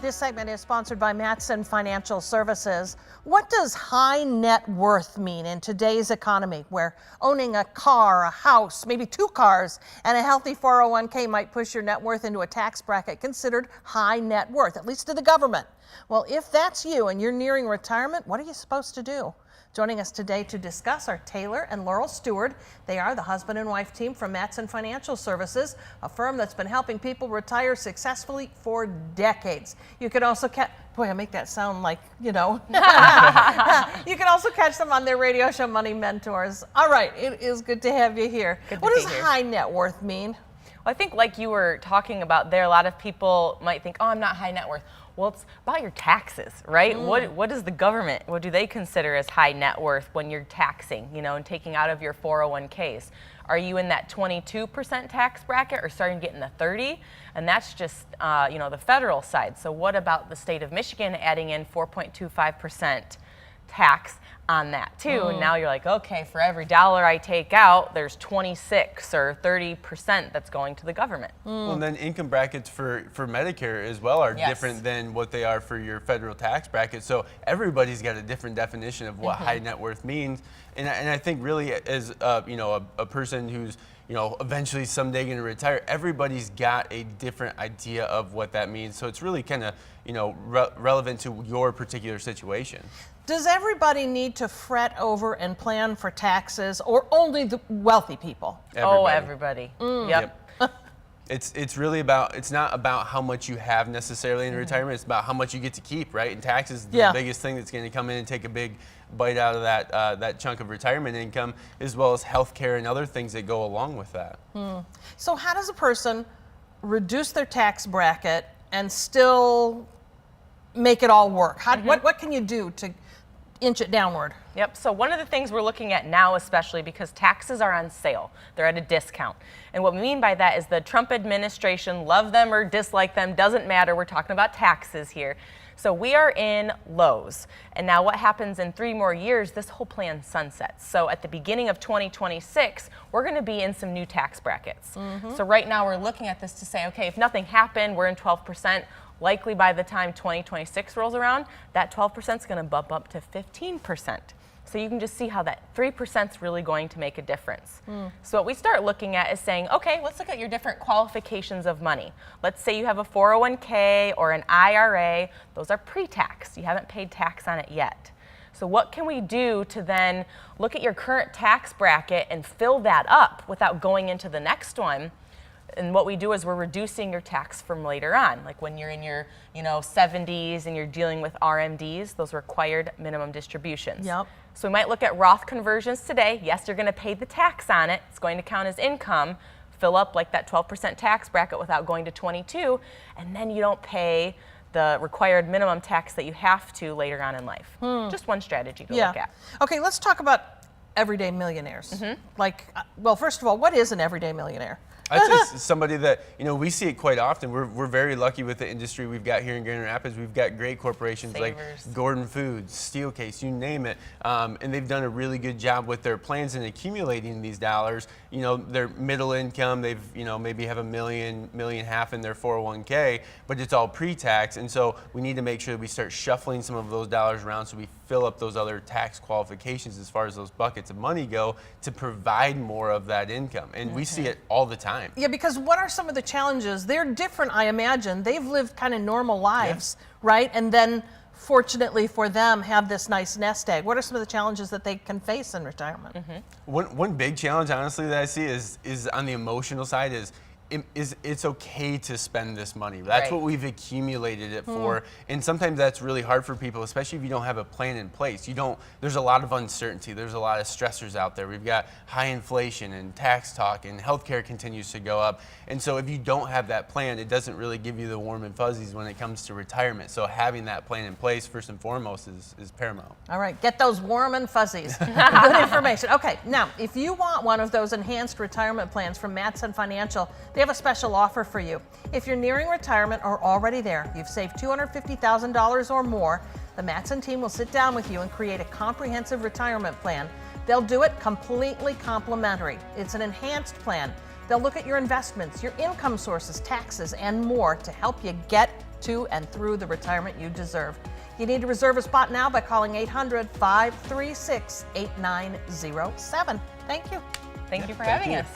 This segment is sponsored by Mattson Financial Services. What does high net worth mean in today's economy, where owning a car, a house, maybe 2 cars, and a healthy 401k might push your net worth into a tax bracket considered high net worth, at least to the government? Well, if that's you and you're nearing retirement, what are you supposed to do? Joining us today to discuss are Taylor and Laurel Stewart. They are the husband and wife team from Mattson Financial Services, a firm that's been helping people retire successfully for decades. You could also boy, I make that sound like, you know. You can also catch them on their radio show, Money Mentors. All right, it is good to have you here. What does high net worth mean? Well, I think like you were talking about there, a lot of people might think, oh, I'm not high net worth. Well, it's about your taxes, right? What does the government, what do they consider as high net worth when you're taxing, you know, and taking out of your 401ks? Are you in that 22% tax bracket or starting to get in the 30? And that's just, you know, the federal side. So what about the state of Michigan adding in 4.25% tax on that too? And now you're like, okay, for every dollar I take out, there's 26 or 30% that's going to the government. Well, and then income brackets for Medicare as well are different than what they are for your federal tax bracket. So everybody's got a different definition of what high net worth means. And I think really as you know, a person who's, you know, eventually someday going to retire, everybody's got a different idea of what that means. So it's really kind of, you know, relevant to your particular situation. Does everybody need to fret over and plan for taxes, or only the wealthy people? Everybody. Oh, everybody. Yep. It's really about, it's not about how much you have necessarily in retirement, it's about how much you get to keep, right? And taxes is the biggest thing that's going to come in and take a big bite out of that that chunk of retirement income, as well as health care and other things that go along with that. So how does a person reduce their tax bracket and still make it all work? What can you do to inch it downward? Yep, so one of the things we're looking at now, especially because taxes are on sale, they're at a discount. And what we mean by that is the Trump administration, love them or dislike them, doesn't matter, we're talking about taxes here. So we are in lows. And now what happens in 3 more years, this whole plan sunsets. So at the beginning of 2026, we're gonna be in some new tax brackets. So right now we're looking at this to say, okay, if nothing happened, we're in 12%. Likely by the time 2026 rolls around, that 12% is going to bump up to 15%. So you can just see how that 3% is really going to make a difference. So what we start looking at is saying, okay, let's look at your different qualifications of money. Let's say you have a 401k or an IRA. Those are pre-tax. You haven't paid tax on it yet. So what can we do to then look at your current tax bracket and fill that up without going into the next one? And what we do is we're reducing your tax from later on, like when you're in your, you know, 70s and you're dealing with RMDs, those required minimum distributions. Yep. So we might look at Roth conversions today. Yes, you're going to pay the tax on it. It's going to count as income. Fill up like that 12% tax bracket without going to 22, and then you don't pay the required minimum tax that you have to later on in life. Just one strategy to look at. Okay, let's talk about everyday millionaires. Like, well, first of all, what is an everyday millionaire? I'd say somebody that, you know, we see it quite often. We're very lucky with the industry we've got here in Grand Rapids. We've got great corporations like Gordon Foods, Steelcase, you name it. And they've done a really good job with their plans in accumulating these dollars. You know, their middle income, they've, you know, maybe have $1.5 million in their 401k, but it's all pre-tax. And so we need to make sure that we start shuffling some of those dollars around so we fill up those other tax qualifications as far as those buckets of money go to provide more of that income. And we see it all the time. Yeah, because what are some of the challenges? They're different, I imagine. They've lived kind of normal lives, right? And then, fortunately for them, have this nice nest egg. What are some of the challenges that they can face in retirement? One big challenge, honestly, that I see is on the emotional side is it's okay to spend this money. That's what we've accumulated it for. And sometimes that's really hard for people, especially if you don't have a plan in place. There's a lot of uncertainty. There's a lot of stressors out there. We've got high inflation and tax talk, and healthcare continues to go up. And so if you don't have that plan, it doesn't really give you the warm and fuzzies when it comes to retirement. So having that plan in place, first and foremost, is paramount. All right, get those warm and fuzzies. Good information. Okay, now, if you want one of those enhanced retirement plans from Mattson Financial, they have a special offer for you. If you're nearing retirement or already there, you've saved $250,000 or more, the Mattson team will sit down with you and create a comprehensive retirement plan. They'll do it completely complimentary. It's an enhanced plan. They'll look at your investments, your income sources, taxes, and more to help you get to and through the retirement you deserve. You need to reserve a spot now by calling 800-536-8907. Thank you. Thank you for having us.